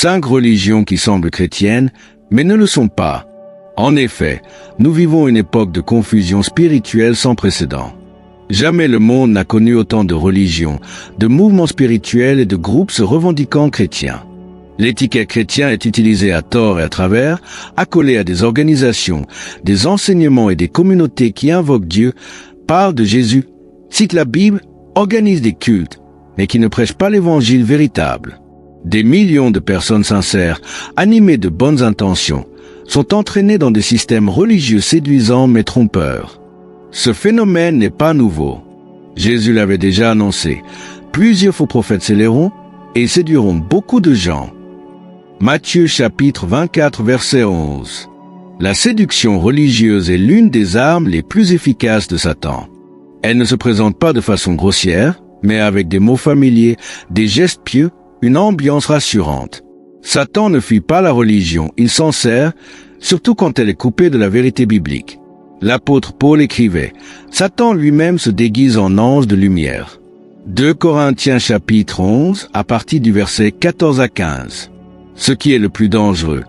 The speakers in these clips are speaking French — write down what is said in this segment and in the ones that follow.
5 religions qui semblent chrétiennes, mais ne le sont pas. En effet, nous vivons une époque de confusion spirituelle sans précédent. Jamais le monde n'a connu autant de religions, de mouvements spirituels et de groupes se revendiquant chrétiens. L'étiquette chrétien est utilisée à tort et à travers, accolée à des organisations, des enseignements et des communautés qui invoquent Dieu, parlent de Jésus, citent la Bible, organisent des cultes, mais qui ne prêchent pas l'évangile véritable. Des millions de personnes sincères, animées de bonnes intentions, sont entraînées dans des systèmes religieux séduisants mais trompeurs. Ce phénomène n'est pas nouveau. Jésus l'avait déjà annoncé. Plusieurs faux prophètes s'élèveront et séduiront beaucoup de gens. Matthieu chapitre 24 verset 11. La séduction religieuse est l'une des armes les plus efficaces de Satan. Elle ne se présente pas de façon grossière, mais avec des mots familiers, des gestes pieux, une ambiance rassurante. Satan ne fuit pas la religion, il s'en sert, surtout quand elle est coupée de la vérité biblique. L'apôtre Paul écrivait « Satan lui-même se déguise en ange de lumière ». 2 Corinthiens chapitre 11, à partir du verset 14 à 15. Ce qui est le plus dangereux,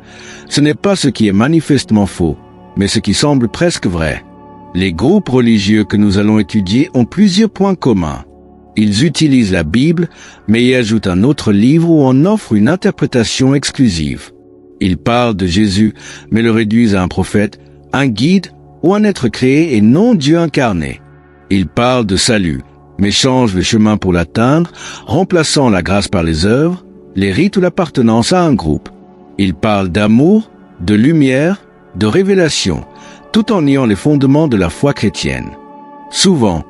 ce n'est pas ce qui est manifestement faux, mais ce qui semble presque vrai. Les groupes religieux que nous allons étudier ont plusieurs points communs. Ils utilisent la Bible, mais y ajoutent un autre livre ou en offrent une interprétation exclusive. Ils parlent de Jésus, mais le réduisent à un prophète, un guide ou un être créé et non Dieu incarné. Ils parlent de salut, mais changent le chemin pour l'atteindre, remplaçant la grâce par les œuvres, les rites ou l'appartenance à un groupe. Ils parlent d'amour, de lumière, de révélation, tout en niant les fondements de la foi chrétienne. Souvent,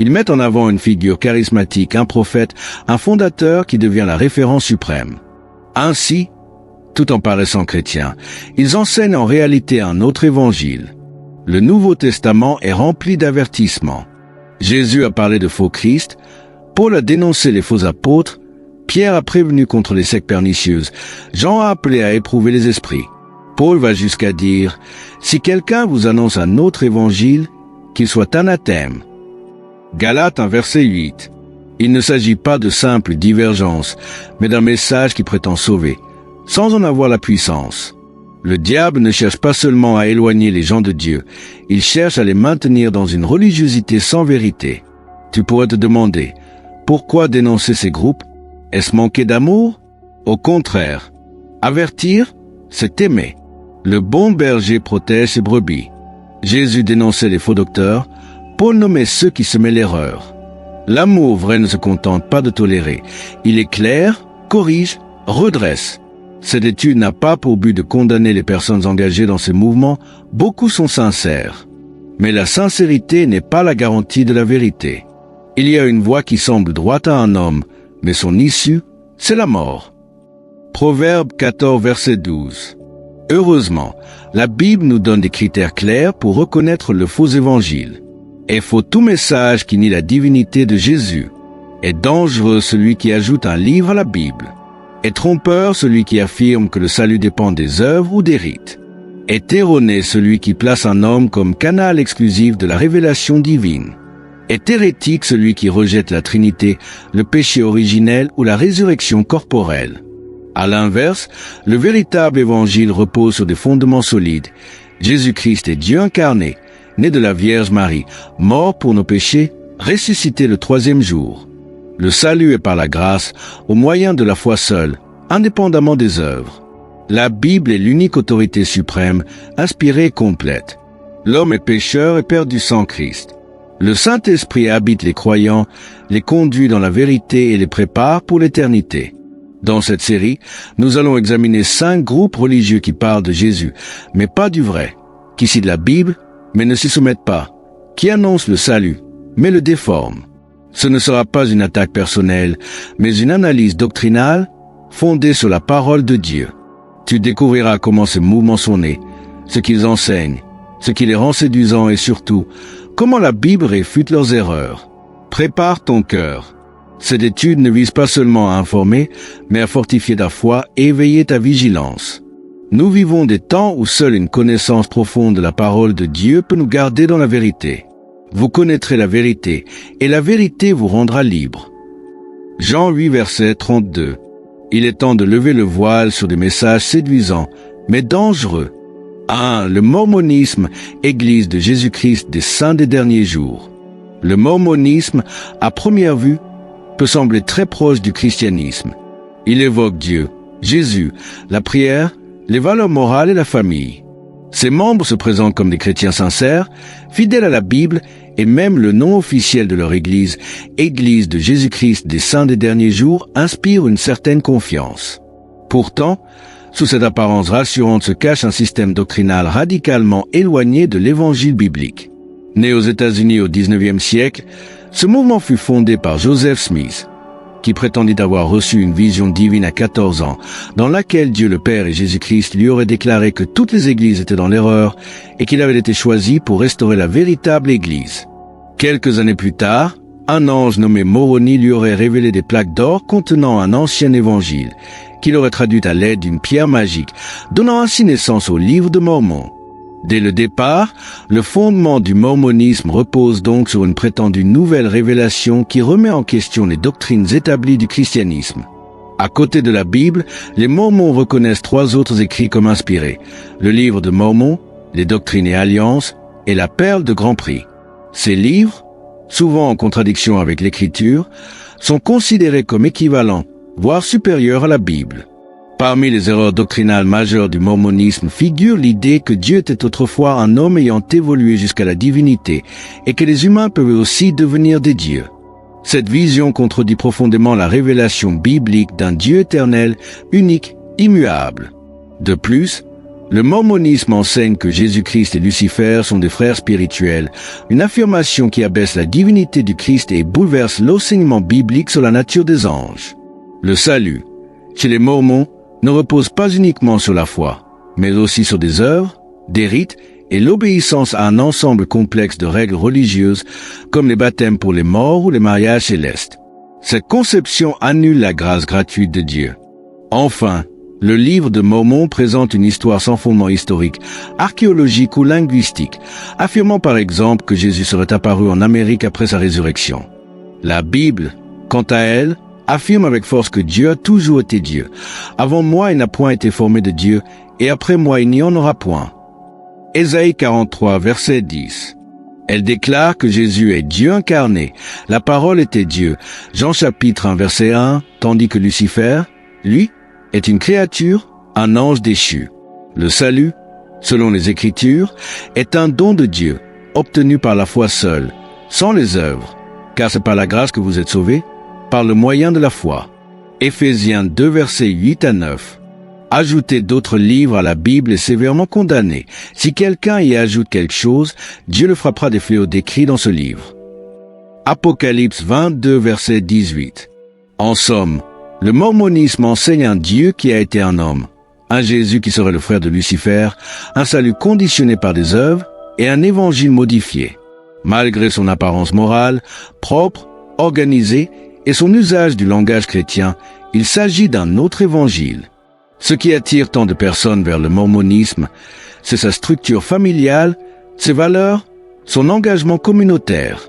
ils mettent en avant une figure charismatique, un prophète, un fondateur qui devient la référence suprême. Ainsi, tout en paraissant chrétiens, ils enseignent en réalité un autre évangile. Le Nouveau Testament est rempli d'avertissements. Jésus a parlé de faux Christ, Paul a dénoncé les faux apôtres, Pierre a prévenu contre les sectes pernicieuses, Jean a appelé à éprouver les esprits. Paul va jusqu'à dire « Si quelqu'un vous annonce un autre évangile, qu'il soit anathème ». Galates 1 verset 8. Il ne s'agit pas de simples divergences, mais d'un message qui prétend sauver, sans en avoir la puissance. Le diable ne cherche pas seulement à éloigner les gens de Dieu, il cherche à les maintenir dans une religiosité sans vérité. Tu pourrais te demander, pourquoi dénoncer ces groupes? Est-ce manquer d'amour? Au contraire. Avertir, c'est aimer. Le bon berger protège ses brebis. Jésus dénonçait les faux docteurs, Paul nommait ceux qui semaient l'erreur. L'amour vrai ne se contente pas de tolérer. Il éclaire, corrige, redresse. Cette étude n'a pas pour but de condamner les personnes engagées dans ces mouvements, beaucoup sont sincères. Mais la sincérité n'est pas la garantie de la vérité. Il y a une voie qui semble droite à un homme, mais son issue, c'est la mort. Proverbe 14, verset 12. Heureusement, la Bible nous donne des critères clairs pour reconnaître le faux évangile. Et faux tout message qui nie la divinité de Jésus. Est dangereux celui qui ajoute un livre à la Bible. Est trompeur celui qui affirme que le salut dépend des œuvres ou des rites. Est erroné celui qui place un homme comme canal exclusif de la révélation divine. Est hérétique celui qui rejette la Trinité, le péché originel ou la résurrection corporelle. À l'inverse, le véritable évangile repose sur des fondements solides. Jésus-Christ est Dieu incarné, né de la Vierge Marie, mort pour nos péchés, ressuscité le 3e jour. Le salut est par la grâce, au moyen de la foi seule, indépendamment des œuvres. La Bible est l'unique autorité suprême, inspirée et complète. L'homme est pécheur et perdu sans Christ. Le Saint-Esprit habite les croyants, les conduit dans la vérité et les prépare pour l'éternité. Dans cette série, nous allons examiner 5 groupes religieux qui parlent de Jésus, mais pas du vrai, qui citent la Bible, mais ne s'y soumettent pas, qui annoncent le salut, mais le déforment. Ce ne sera pas une attaque personnelle, mais une analyse doctrinale fondée sur la parole de Dieu. Tu découvriras comment ces mouvements sont nés, ce qu'ils enseignent, ce qui les rend séduisants et surtout, comment la Bible réfute leurs erreurs. Prépare ton cœur. Cette étude ne vise pas seulement à informer, mais à fortifier ta foi et éveiller ta vigilance. Nous vivons des temps où seule une connaissance profonde de la parole de Dieu peut nous garder dans la vérité. Vous connaîtrez la vérité, et la vérité vous rendra libre. Jean 8, verset 32. Il est temps de lever le voile sur des messages séduisants, mais dangereux. 1. Le mormonisme, Église de Jésus-Christ des saints des derniers jours. Le mormonisme, à première vue, peut sembler très proche du christianisme. Il évoque Dieu, Jésus, la prière, les valeurs morales et la famille. Ses membres se présentent comme des chrétiens sincères, fidèles à la Bible et même le nom officiel de leur Église, Église de Jésus-Christ des saints des derniers jours, inspire une certaine confiance. Pourtant, sous cette apparence rassurante se cache un système doctrinal radicalement éloigné de l'Évangile biblique. Né aux États-Unis au XIXe siècle, ce mouvement fut fondé par Joseph Smith, qui prétendit avoir reçu une vision divine à 14 ans, dans laquelle Dieu le Père et Jésus-Christ lui auraient déclaré que toutes les églises étaient dans l'erreur et qu'il avait été choisi pour restaurer la véritable Église. Quelques années plus tard, un ange nommé Moroni lui aurait révélé des plaques d'or contenant un ancien évangile, qu'il aurait traduit à l'aide d'une pierre magique, donnant ainsi naissance au livre de Mormon. Dès le départ, le fondement du mormonisme repose donc sur une prétendue nouvelle révélation qui remet en question les doctrines établies du christianisme. À côté de la Bible, les Mormons reconnaissent 3 autres écrits comme inspirés: le livre de Mormon, les doctrines et alliances, et la perle de Grand Prix. Ces livres, souvent en contradiction avec l'Écriture, sont considérés comme équivalents, voire supérieurs à la Bible. Parmi les erreurs doctrinales majeures du mormonisme figure l'idée que Dieu était autrefois un homme ayant évolué jusqu'à la divinité et que les humains peuvent aussi devenir des dieux. Cette vision contredit profondément la révélation biblique d'un Dieu éternel, unique, immuable. De plus, le mormonisme enseigne que Jésus-Christ et Lucifer sont des frères spirituels, une affirmation qui abaisse la divinité du Christ et bouleverse l'enseignement biblique sur la nature des anges. Le salut, chez les Mormons, ne repose pas uniquement sur la foi, mais aussi sur des œuvres, des rites et l'obéissance à un ensemble complexe de règles religieuses comme les baptêmes pour les morts ou les mariages célestes. Cette conception annule la grâce gratuite de Dieu. Enfin, le livre de Mormon présente une histoire sans fondement historique, archéologique ou linguistique, affirmant par exemple que Jésus serait apparu en Amérique après sa résurrection. La Bible, quant à elle, affirme avec force que Dieu a toujours été Dieu. Avant moi, il n'a point été formé de Dieu, et après moi, il n'y en aura point. Ésaïe 43, verset 10. Elle déclare que Jésus est Dieu incarné. La parole était Dieu. Jean chapitre 1, verset 1, tandis que Lucifer, lui, est une créature, un ange déchu. Le salut, selon les Écritures, est un don de Dieu, obtenu par la foi seule, sans les œuvres, car c'est par la grâce que vous êtes sauvés, par le moyen de la foi. Éphésiens 2, versets 8 à 9. Ajouter d'autres livres à la Bible est sévèrement condamné. Si quelqu'un y ajoute quelque chose, Dieu le frappera des fléaux décrits dans ce livre. Apocalypse 22, verset 18. En somme, le mormonisme enseigne un Dieu qui a été un homme, un Jésus qui serait le frère de Lucifer, un salut conditionné par des œuvres et un évangile modifié. Malgré son apparence morale, propre, organisée, et son usage du langage chrétien, il s'agit d'un autre évangile. Ce qui attire tant de personnes vers le mormonisme, c'est sa structure familiale, ses valeurs, son engagement communautaire.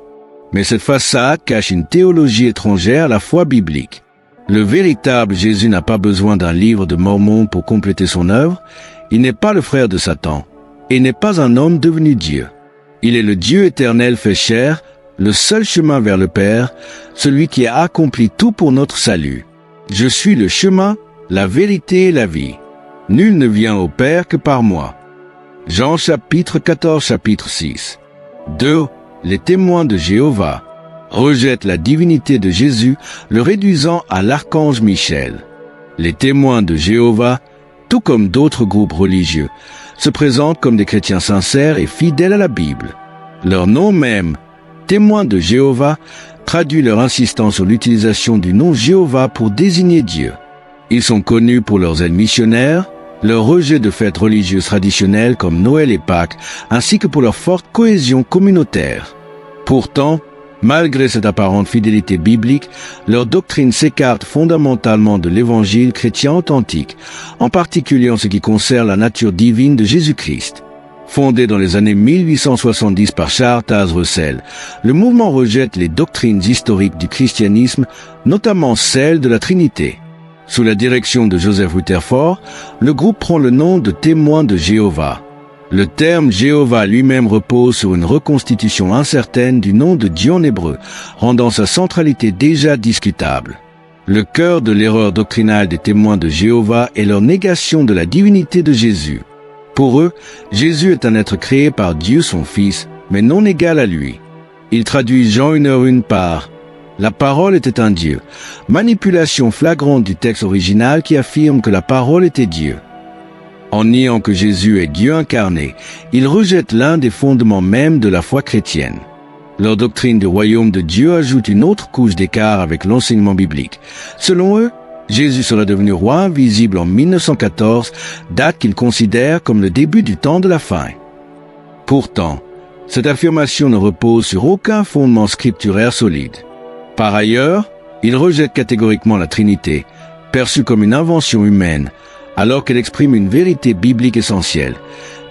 Mais cette façade cache une théologie étrangère à la foi biblique. Le véritable Jésus n'a pas besoin d'un livre de Mormon pour compléter son œuvre. Il n'est pas le frère de Satan, et n'est pas un homme devenu Dieu. Il est le Dieu éternel fait chair, le seul chemin vers le Père, celui qui a accompli tout pour notre salut. Je suis le chemin, la vérité et la vie. Nul ne vient au Père que par moi. Jean chapitre 14, chapitre 6. 2. Les témoins de Jéhovah rejettent la divinité de Jésus, le réduisant à l'archange Michel. Les témoins de Jéhovah, tout comme d'autres groupes religieux, se présentent comme des chrétiens sincères et fidèles à la Bible. Leur nom même, témoins de Jéhovah, traduit leur insistance sur l'utilisation du nom Jéhovah pour désigner Dieu. Ils sont connus pour leurs aides missionnaires, leur rejet de fêtes religieuses traditionnelles comme Noël et Pâques, ainsi que pour leur forte cohésion communautaire. Pourtant, malgré cette apparente fidélité biblique, leur doctrine s'écarte fondamentalement de l'évangile chrétien authentique, en particulier en ce qui concerne la nature divine de Jésus-Christ. Fondé dans les années 1870 par Charles Taze Russell, le mouvement rejette les doctrines historiques du christianisme, notamment celle de la Trinité. Sous la direction de Joseph Rutherford, le groupe prend le nom de Témoins de Jéhovah. Le terme Jéhovah lui-même repose sur une reconstitution incertaine du nom de Dieu en hébreu, rendant sa centralité déjà discutable. Le cœur de l'erreur doctrinale des Témoins de Jéhovah est leur négation de la divinité de Jésus. Pour eux, Jésus est un être créé par Dieu son Fils, mais non égal à lui. Ils traduisent Jean 1:1 par « La parole était un Dieu », manipulation flagrante du texte original qui affirme que la parole était Dieu. En niant que Jésus est Dieu incarné, ils rejettent l'un des fondements mêmes de la foi chrétienne. Leur doctrine du royaume de Dieu ajoute une autre couche d'écart avec l'enseignement biblique. Selon eux, Jésus serait devenu roi invisible en 1914, date qu'ils considèrent comme le début du temps de la fin. Pourtant, cette affirmation ne repose sur aucun fondement scripturaire solide. Par ailleurs, ils rejettent catégoriquement la Trinité, perçue comme une invention humaine, alors qu'elle exprime une vérité biblique essentielle.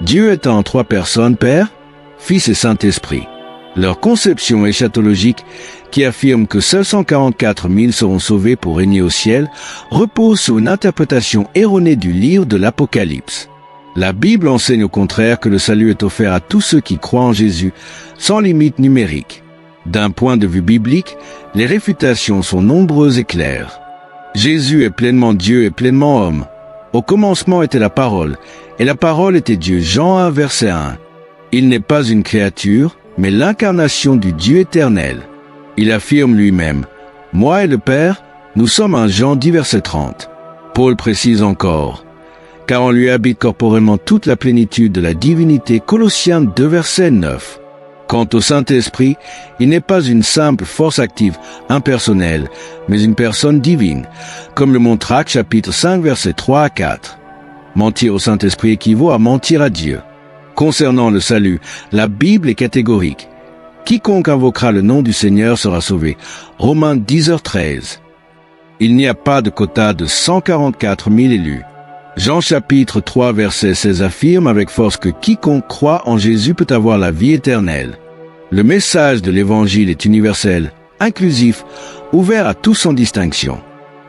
Dieu étant en 3 personnes, Père, Fils et Saint-Esprit. Leur conception eschatologique, qui affirme que seuls 144 000 seront sauvés pour régner au ciel, repose sur une interprétation erronée du livre de l'Apocalypse. La Bible enseigne au contraire que le salut est offert à tous ceux qui croient en Jésus, sans limite numérique. D'un point de vue biblique, les réfutations sont nombreuses et claires. Jésus est pleinement Dieu et pleinement homme. Au commencement était la parole, et la parole était Dieu. Jean 1, verset 1. Il n'est pas une créature, mais l'incarnation du Dieu éternel. Il affirme lui-même, « Moi et le Père, nous sommes un » Jean 10, verset 30. Paul précise encore, « Car en lui habite corporellement toute la plénitude de la divinité » Colossiens 2, verset 9. Quant au Saint-Esprit, il n'est pas une simple force active impersonnelle, mais une personne divine, comme le montre Actes chapitre 5 versets 3 à 4. Mentir au Saint-Esprit équivaut à mentir à Dieu. Concernant le salut, la Bible est catégorique. Quiconque invoquera le nom du Seigneur sera sauvé. Romains 10h13. Il n'y a pas de quota de 144 000 élus. Jean chapitre 3 verset 16 affirme avec force que quiconque croit en Jésus peut avoir la vie éternelle. Le message de l'Évangile est universel, inclusif, ouvert à tous sans distinction.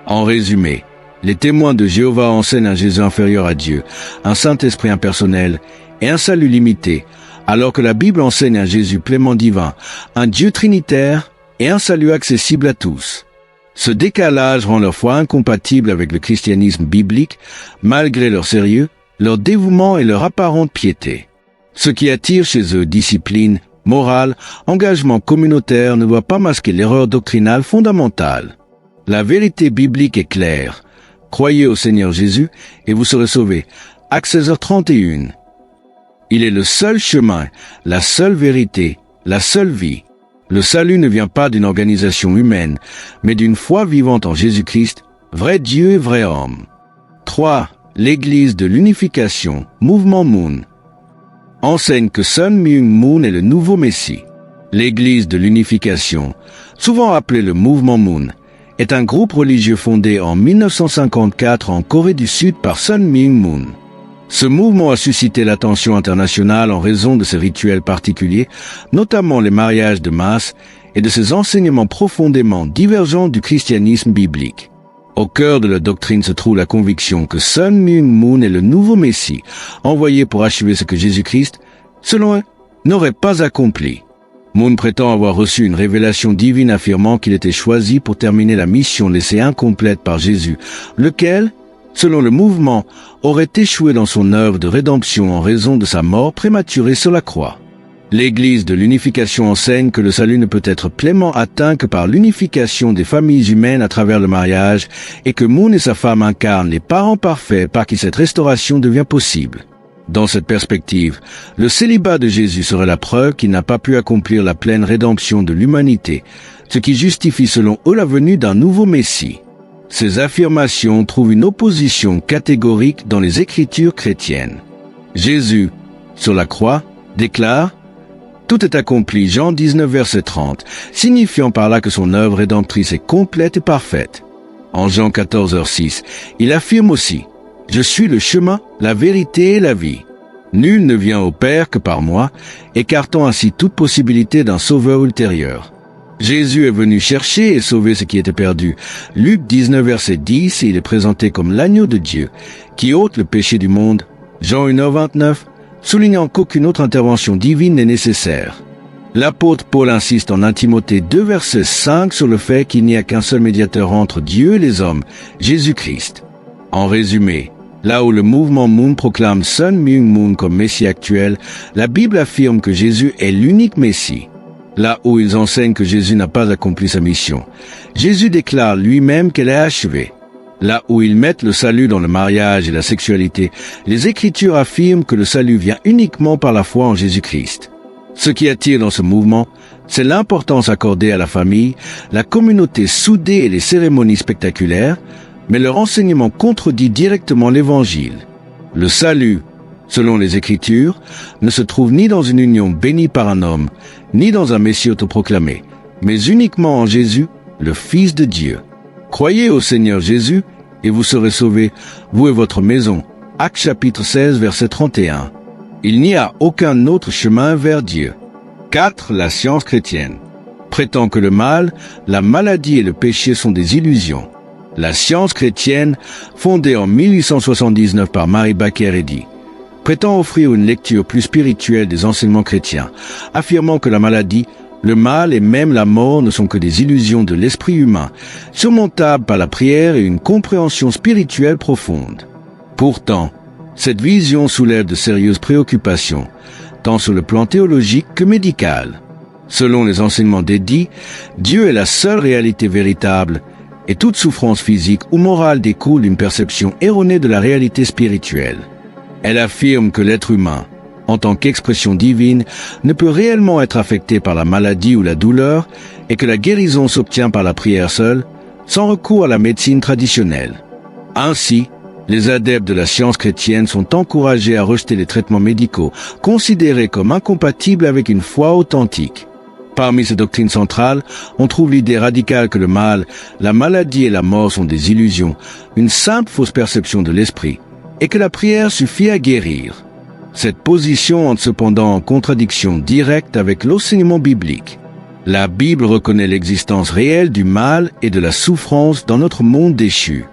En résumé, les témoins de Jéhovah enseignent un Jésus inférieur à Dieu, un Saint-Esprit impersonnel et un salut limité, alors que la Bible enseigne un Jésus pleinement divin, un Dieu trinitaire et un salut accessible à tous. Ce décalage rend leur foi incompatible avec le christianisme biblique, malgré leur sérieux, leur dévouement et leur apparente piété. Ce qui attire chez eux discipline, morale, engagement communautaire ne doit pas masquer l'erreur doctrinale fondamentale. La vérité biblique est claire. Croyez au Seigneur Jésus et vous serez sauvés. Actes 16h31. Il est le seul chemin, la seule vérité, la seule vie. Le salut ne vient pas d'une organisation humaine, mais d'une foi vivante en Jésus-Christ, vrai Dieu et vrai homme. 3. L'Église de l'unification, Mouvement Moon, enseigne que Sun Myung Moon est le nouveau Messie. L'Église de l'unification, souvent appelée le Mouvement Moon, est un groupe religieux fondé en 1954 en Corée du Sud par Sun Myung Moon. Ce mouvement a suscité l'attention internationale en raison de ses rituels particuliers, notamment les mariages de masse, et de ses enseignements profondément divergents du christianisme biblique. Au cœur de la doctrine se trouve la conviction que Sun Myung Moon est le nouveau Messie, envoyé pour achever ce que Jésus-Christ, selon eux, n'aurait pas accompli. Moon prétend avoir reçu une révélation divine affirmant qu'il était choisi pour terminer la mission laissée incomplète par Jésus, lequel, selon le mouvement, aurait échoué dans son œuvre de rédemption en raison de sa mort prématurée sur la croix. L'Église de l'unification enseigne que le salut ne peut être pleinement atteint que par l'unification des familles humaines à travers le mariage et que Moon et sa femme incarnent les parents parfaits par qui cette restauration devient possible. Dans cette perspective, le célibat de Jésus serait la preuve qu'il n'a pas pu accomplir la pleine rédemption de l'humanité, ce qui justifie selon eux la venue d'un nouveau Messie. Ces affirmations trouvent une opposition catégorique dans les Écritures chrétiennes. Jésus, sur la croix, déclare « Tout est accompli » Jean 19, verset 30, signifiant par là que son œuvre rédemptrice est complète et parfaite. En Jean 14, 6, il affirme aussi « Je suis le chemin, la vérité et la vie. Nul ne vient au Père que par moi, écartant ainsi toute possibilité d'un sauveur ultérieur. » Jésus est venu chercher et sauver ce qui était perdu. Luc 19, verset 10, il est présenté comme l'agneau de Dieu, qui ôte le péché du monde. Jean 1, 29, soulignant qu'aucune autre intervention divine n'est nécessaire. L'apôtre Paul insiste en 1 Timothée 2, verset 5 sur le fait qu'il n'y a qu'un seul médiateur entre Dieu et les hommes, Jésus-Christ. En résumé, là où le mouvement Moon proclame Sun Myung Moon comme Messie actuel, la Bible affirme que Jésus est l'unique Messie. Là où ils enseignent que Jésus n'a pas accompli sa mission, Jésus déclare lui-même qu'elle est achevée. Là où ils mettent le salut dans le mariage et la sexualité, les Écritures affirment que le salut vient uniquement par la foi en Jésus-Christ. Ce qui attire dans ce mouvement, c'est l'importance accordée à la famille, la communauté soudée et les cérémonies spectaculaires, mais leur enseignement contredit directement l'Évangile. Le salut, selon les Écritures, ne se trouve ni dans une union bénie par un homme, ni dans un Messie autoproclamé, mais uniquement en Jésus, le Fils de Dieu. Croyez au Seigneur Jésus, et vous serez sauvés, vous et votre maison. Actes chapitre 16, verset 31. Il n'y a aucun autre chemin vers Dieu. 4. La science chrétienne prétend que le mal, la maladie et le péché sont des illusions. La science chrétienne, fondée en 1879 par Mary Baker Eddy, prétend offrir une lecture plus spirituelle des enseignements chrétiens, affirmant que la maladie, le mal et même la mort ne sont que des illusions de l'esprit humain, surmontables par la prière et une compréhension spirituelle profonde. Pourtant, cette vision soulève de sérieuses préoccupations, tant sur le plan théologique que médical. Selon les enseignements d'Eddy, Dieu est la seule réalité véritable, et toute souffrance physique ou morale découle d'une perception erronée de la réalité spirituelle. Elle affirme que l'être humain, en tant qu'expression divine, ne peut réellement être affecté par la maladie ou la douleur, et que la guérison s'obtient par la prière seule, sans recours à la médecine traditionnelle. Ainsi, les adeptes de la science chrétienne sont encouragés à rejeter les traitements médicaux, considérés comme incompatibles avec une foi authentique. Parmi ces doctrines centrales, on trouve l'idée radicale que le mal, la maladie et la mort sont des illusions, une simple fausse perception de l'esprit, et que la prière suffit à guérir. Cette position entre cependant en contradiction directe avec l'enseignement biblique. La Bible reconnaît l'existence réelle du mal et de la souffrance dans notre monde déchu.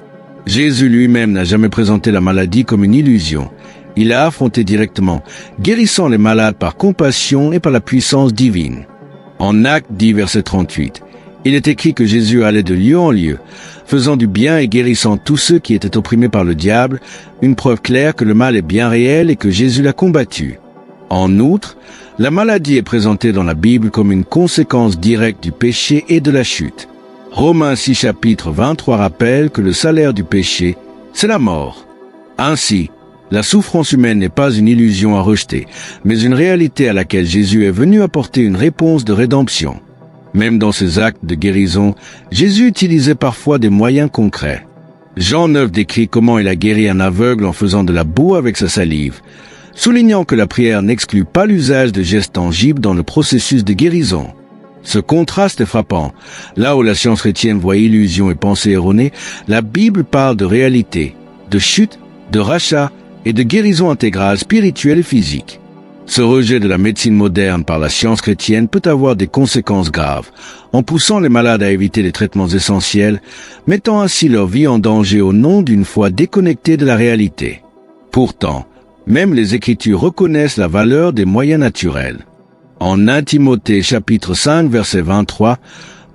Jésus lui-même n'a jamais présenté la maladie comme une illusion. Il a affronté directement, guérissant les malades par compassion et par la puissance divine. En Actes 10, verset 38, il est écrit que Jésus allait de lieu en lieu, faisant du bien et guérissant tous ceux qui étaient opprimés par le diable, une preuve claire que le mal est bien réel et que Jésus l'a combattu. En outre, la maladie est présentée dans la Bible comme une conséquence directe du péché et de la chute. Romains 6 chapitre 23 rappelle que le salaire du péché, c'est la mort. Ainsi, la souffrance humaine n'est pas une illusion à rejeter, mais une réalité à laquelle Jésus est venu apporter une réponse de rédemption. Même dans ses actes de guérison, Jésus utilisait parfois des moyens concrets. Jean 9 décrit comment il a guéri un aveugle en faisant de la boue avec sa salive, soulignant que la prière n'exclut pas l'usage de gestes tangibles dans le processus de guérison. Ce contraste est frappant. Là où la science chrétienne voit illusion et pensée erronée, la Bible parle de réalité, de chute, de rachat et de guérison intégrale spirituelle et physique. Ce rejet de la médecine moderne par la science chrétienne peut avoir des conséquences graves, en poussant les malades à éviter les traitements essentiels, mettant ainsi leur vie en danger au nom d'une foi déconnectée de la réalité. Pourtant, même les Écritures reconnaissent la valeur des moyens naturels. En 1 Timothée chapitre 5 verset 23,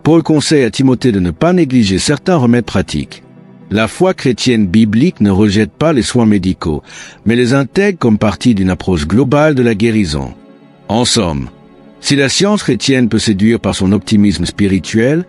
Paul conseille à Timothée de ne pas négliger certains remèdes pratiques. La foi chrétienne biblique ne rejette pas les soins médicaux, mais les intègre comme partie d'une approche globale de la guérison. En somme, si la science chrétienne peut séduire par son optimisme spirituel,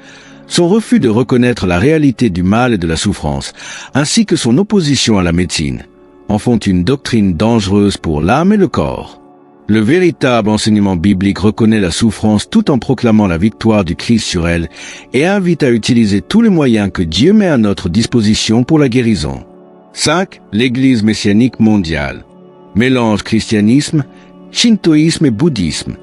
son refus de reconnaître la réalité du mal et de la souffrance, ainsi que son opposition à la médecine, en font une doctrine dangereuse pour l'âme et le corps. Le véritable enseignement biblique reconnaît la souffrance tout en proclamant la victoire du Christ sur elle et invite à utiliser tous les moyens que Dieu met à notre disposition pour la guérison. 5. L'Église messianique mondiale. Mélange christianisme, shintoïsme et bouddhisme.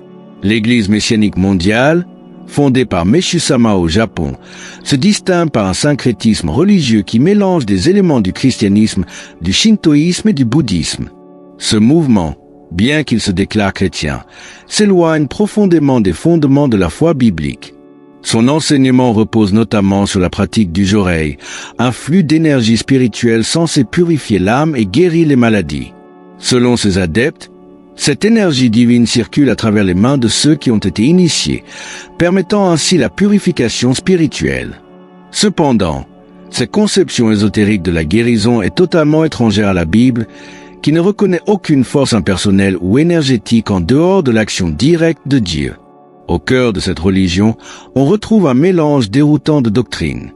L'Église messianique mondiale, fondée par Meishu-sama au Japon, se distingue par un syncrétisme religieux qui mélange des éléments du christianisme, du shintoïsme et du bouddhisme. Ce mouvement, bien qu'il se déclare chrétien, s'éloigne profondément des fondements de la foi biblique. Son enseignement repose notamment sur la pratique du Jorei, un flux d'énergie spirituelle censé purifier l'âme et guérir les maladies. Selon ses adeptes, cette énergie divine circule à travers les mains de ceux qui ont été initiés, permettant ainsi la purification spirituelle. Cependant, cette conception ésotérique de la guérison est totalement étrangère à la Bible, qui ne reconnaît aucune force impersonnelle ou énergétique en dehors de l'action directe de Dieu. Au cœur de cette religion, on retrouve un mélange déroutant de doctrines.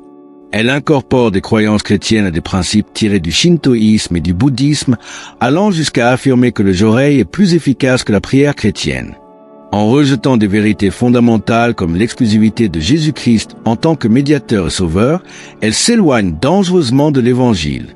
Elle incorpore des croyances chrétiennes et des principes tirés du shintoïsme et du bouddhisme, allant jusqu'à affirmer que le Jorei est plus efficace que la prière chrétienne. En rejetant des vérités fondamentales comme l'exclusivité de Jésus-Christ en tant que médiateur et sauveur, elle s'éloigne dangereusement de l'Évangile.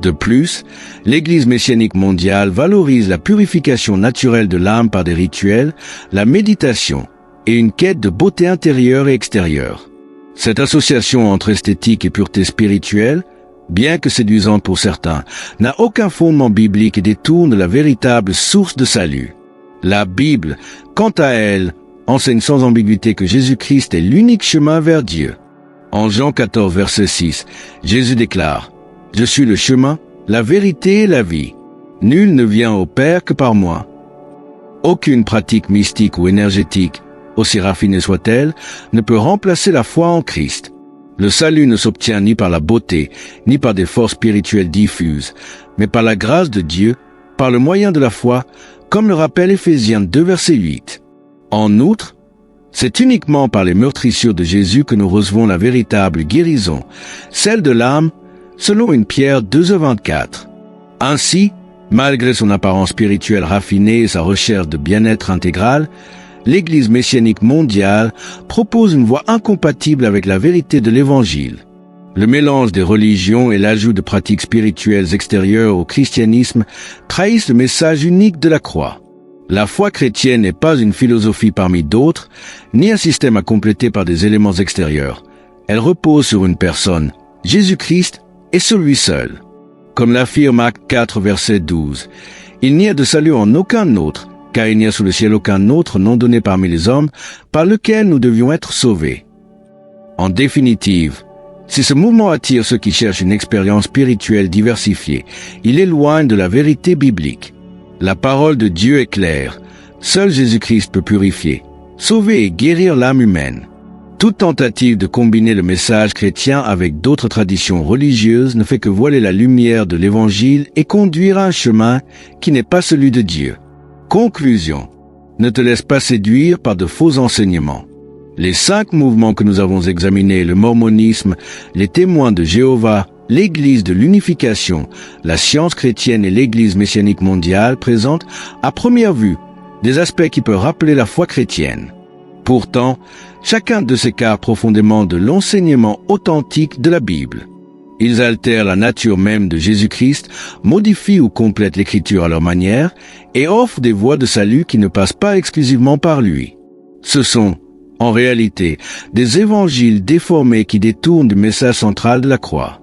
De plus, l'Église messianique mondiale valorise la purification naturelle de l'âme par des rituels, la méditation et une quête de beauté intérieure et extérieure. Cette association entre esthétique et pureté spirituelle, bien que séduisante pour certains, n'a aucun fondement biblique et détourne la véritable source de salut. La Bible, quant à elle, enseigne sans ambiguïté que Jésus-Christ est l'unique chemin vers Dieu. En Jean 14, verset 6, Jésus déclare « Je suis le chemin, la vérité et la vie. Nul ne vient au Père que par moi. » Aucune pratique mystique ou énergétique, aussi raffinée soit-elle, ne peut remplacer la foi en Christ. Le salut ne s'obtient ni par la beauté, ni par des forces spirituelles diffuses, mais par la grâce de Dieu, par le moyen de la foi, comme le rappelle Éphésiens 2, verset 8. En outre, c'est uniquement par les meurtrissures de Jésus que nous recevons la véritable guérison, celle de l'âme, selon 1 Pierre 2:24. Ainsi, malgré son apparence spirituelle raffinée et sa recherche de bien-être intégral, l'Église messianique mondiale propose une voie incompatible avec la vérité de l'Évangile. Le mélange des religions et l'ajout de pratiques spirituelles extérieures au christianisme trahissent le message unique de la croix. La foi chrétienne n'est pas une philosophie parmi d'autres, ni un système à compléter par des éléments extérieurs. Elle repose sur une personne, Jésus-Christ, et sur lui seul. Comme l'affirme Actes 4, verset 12, « Il n'y a de salut en aucun autre, car il n'y a sous le ciel aucun autre nom donné parmi les hommes, par lequel nous devions être sauvés. » En définitive, si ce mouvement attire ceux qui cherchent une expérience spirituelle diversifiée, il éloigne de la vérité biblique. La parole de Dieu est claire. Seul Jésus-Christ peut purifier, sauver et guérir l'âme humaine. Toute tentative de combiner le message chrétien avec d'autres traditions religieuses ne fait que voiler la lumière de l'Évangile et conduire à un chemin qui n'est pas celui de Dieu. Conclusion. Ne te laisse pas séduire par de faux enseignements. Les 5 mouvements que nous avons examinés, le mormonisme, les témoins de Jéhovah, l'Église de l'unification, la science chrétienne et l'Église messianique mondiale présentent, à première vue, des aspects qui peuvent rappeler la foi chrétienne. Pourtant, chacun de s'écarte profondément de l'enseignement authentique de la Bible. Ils altèrent la nature même de Jésus-Christ, modifient ou complètent l'Écriture à leur manière et offrent des voies de salut qui ne passent pas exclusivement par lui. Ce sont, en réalité, des évangiles déformés qui détournent du message central de la croix.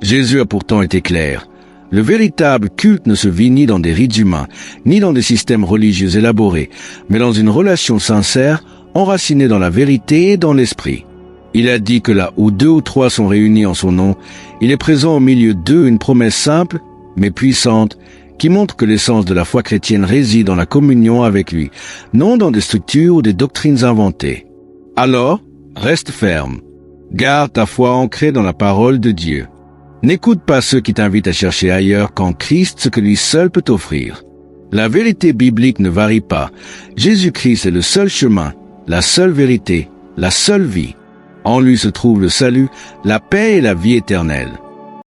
Jésus a pourtant été clair. Le véritable culte ne se vit ni dans des rites humains, ni dans des systèmes religieux élaborés, mais dans une relation sincère, enracinée dans la vérité et dans l'esprit. Il a dit que là où 2 ou 3 sont réunis en son nom, il est présent au milieu d'eux une promesse simple, mais puissante, qui montre que l'essence de la foi chrétienne réside dans la communion avec lui, non dans des structures ou des doctrines inventées. Alors, reste ferme. Garde ta foi ancrée dans la parole de Dieu. N'écoute pas ceux qui t'invitent à chercher ailleurs qu'en Christ ce que lui seul peut offrir. La vérité biblique ne varie pas. Jésus-Christ est le seul chemin, la seule vérité, la seule vie. En lui se trouve le salut, la paix et la vie éternelle.